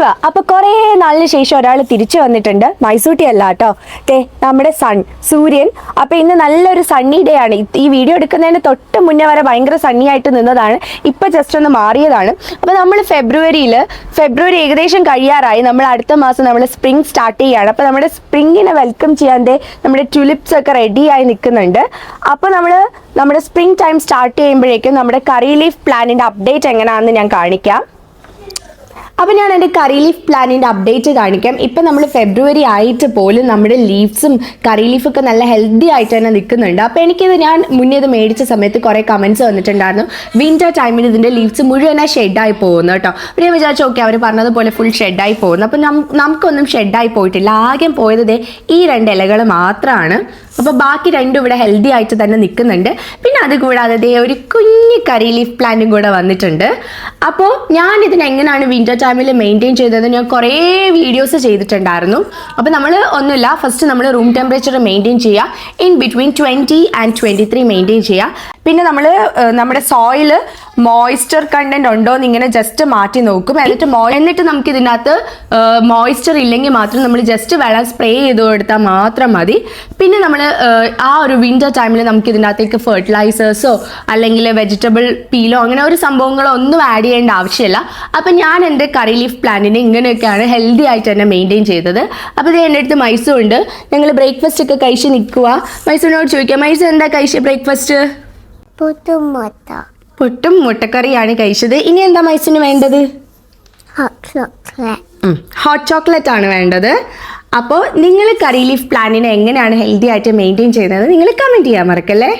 വാ. അപ്പൊ കുറേ നാളിന് ശേഷം ഒരാൾ തിരിച്ചു വന്നിട്ടുണ്ട്. മൈസൂട്ടി അല്ല കേട്ടോ, നമ്മുടെ സൂര്യൻ. അപ്പൊ ഇന്ന് നല്ലൊരു സണ്ണി ഡേ ആണ്. ഈ വീഡിയോ എടുക്കുന്നതിന് തൊട്ട് മുന്നേ വരെ ഭയങ്കര സണ്ണി ആയിട്ട് നിന്നതാണ്. ഇപ്പൊ ജസ്റ്റ് ഒന്ന് മാറിയതാണ്. അപ്പൊ നമ്മൾ ഫെബ്രുവരി ഏകദേശം കഴിയാറായി. നമ്മൾ അടുത്ത മാസം നമ്മൾ സ്പ്രിംഗ് സ്റ്റാർട്ട് ചെയ്യാണ്. അപ്പൊ നമ്മുടെ സ്പ്രിങ്ങിനെ വെൽക്കം ചെയ്യാൻ നമ്മുടെ ട്യൂലിപ്സ് ഒക്കെ റെഡി ആയി നിൽക്കുന്നുണ്ട്. അപ്പൊ നമ്മുടെ സ്പ്രിംഗ് ടൈം സ്റ്റാർട്ട് ചെയ്യുമ്പോഴേക്കും നമ്മുടെ കറി ലീഫ് പ്ലാനിന്റെ അപ്ഡേറ്റ് എങ്ങനെയാണെന്ന് ഞാൻ കാണിക്കാം. അപ്പോൾ ഞാൻ എൻ്റെ കറി ലീഫ് പ്ലാനിൻ്റെ അപ്ഡേറ്റ് കാണിക്കാം. ഇപ്പം നമ്മൾ ഫെബ്രുവരി ആയിട്ട് പോലും നമ്മുടെ ലീവ്സും കറി ലീഫൊക്കെ നല്ല ഹെൽത്തി ആയിട്ട് തന്നെ നിൽക്കുന്നുണ്ട്. അപ്പോൾ ഞാൻ മുന്നേ ഇത് മേടിച്ച സമയത്ത് കുറേ കമൻറ്റ്സ് വന്നിട്ടുണ്ടായിരുന്നു, വിൻ്റർ ടൈമിൽ ഇതിൻ്റെ ലീവ്സ് മുഴുവനായി ഷെഡായി പോകുന്നു കേട്ടോ. അപ്പോൾ ഞാൻ വിചാരിച്ചു ഓക്കെ, അവർ പറഞ്ഞതുപോലെ ഫുൾ ഷെഡായി പോകുന്നു. അപ്പോൾ നമുക്കൊന്നും ഷെഡായി പോയിട്ടില്ല. ആകെ പോയത് ഈ 2 ഇലകൾ മാത്രമാണ്. അപ്പോൾ ബാക്കി 2 ഇവിടെ ഹെൽത്തി ആയിട്ട് തന്നെ നിൽക്കുന്നുണ്ട്. പിന്നെ അതുകൂടാതെ ഒരു കുഞ്ഞ് കറി ലീഫ് പ്ലാന്റും കൂടെ വന്നിട്ടുണ്ട്. അപ്പോൾ ഞാൻ ഇതിനെങ്ങനെയാണ് വിൻ്റർ ടൈമിൽ മെയിൻറ്റെയിൻ ചെയ്തത് ഞാൻ കുറേ വീഡിയോസ് ചെയ്തിട്ടുണ്ടായിരുന്നു. അപ്പോൾ നമ്മൾ ഒന്നുമില്ല, ഫസ്റ്റ് നമ്മൾ റൂം ടെമ്പറേച്ചർ മെയിൻറ്റെയിൻ ചെയ്യുക, ഇൻ ബിറ്റ്വീൻ 20 and 23 മെയിൻറ്റെയിൻ ചെയ്യുക. പിന്നെ നമ്മുടെ സോയിൽ മോയ്സ്ചർ കണ്ടന്റ് ഉണ്ടോ എന്ന് ഇങ്ങനെ ജസ്റ്റ് മാറ്റി നോക്കും. എന്നിട്ട് നമുക്ക് ഇതിനകത്ത് മോയ്സ്ചർ ഇല്ലെങ്കിൽ മാത്രം നമ്മൾ ജസ്റ്റ് വെള്ളം സ്പ്രേ ചെയ്ത് കൊടുത്താൽ മാത്രം മതി. പിന്നെ നമ്മൾ ആ ഒരു വിൻ്റർ ടൈമിൽ നമുക്ക് ഇതിനകത്തേക്ക് ഫെർട്ടിലൈസേഴ്സോ അല്ലെങ്കിൽ വെജിറ്റബിൾ പീലോ അങ്ങനെ ഒരു സംഭവങ്ങളോ ഒന്നും ആഡ് ചെയ്യേണ്ട ആവശ്യമില്ല. അപ്പം ഞാൻ എൻ്റെ കറി ലീഫ് പ്ലാന്റിനെ ഇങ്ങനെയൊക്കെയാണ് ഹെൽത്തി ആയിട്ട് തന്നെ മെയിൻറ്റെയിൻ ചെയ്തത്. അപ്പോൾ ഇത് എൻ്റെ അടുത്ത് മൈസൂ ഉണ്ട്. ഞങ്ങൾ ബ്രേക്ക്ഫാസ്റ്റ് ഒക്കെ കഴിച്ച് നിൽക്കുക. മൈസൂരിനോട് ചോദിക്കാം, മൈസൂ എന്താ കഴിച്ചത് ബ്രേക്ക്ഫാസ്റ്റ്? പുട്ടും മുട്ടക്കറിയാണ് കഴിച്ചത്. ഇനി എന്താ മൈസൂരിന് വേണ്ടത്? ഹോട്ട് ചോക്ലേറ്റ് ആണ് വേണ്ടത്. അപ്പോൾ നിങ്ങൾ കറി ലീഫ് പ്ലാനിനെ എങ്ങനെയാണ് ഹെൽത്തി ആയിട്ട് മെയിൻറ്റെയിൻ ചെയ്യുന്നത് നിങ്ങൾ കമൻറ്റ് ചെയ്യാൻ മറക്കല്ലേ.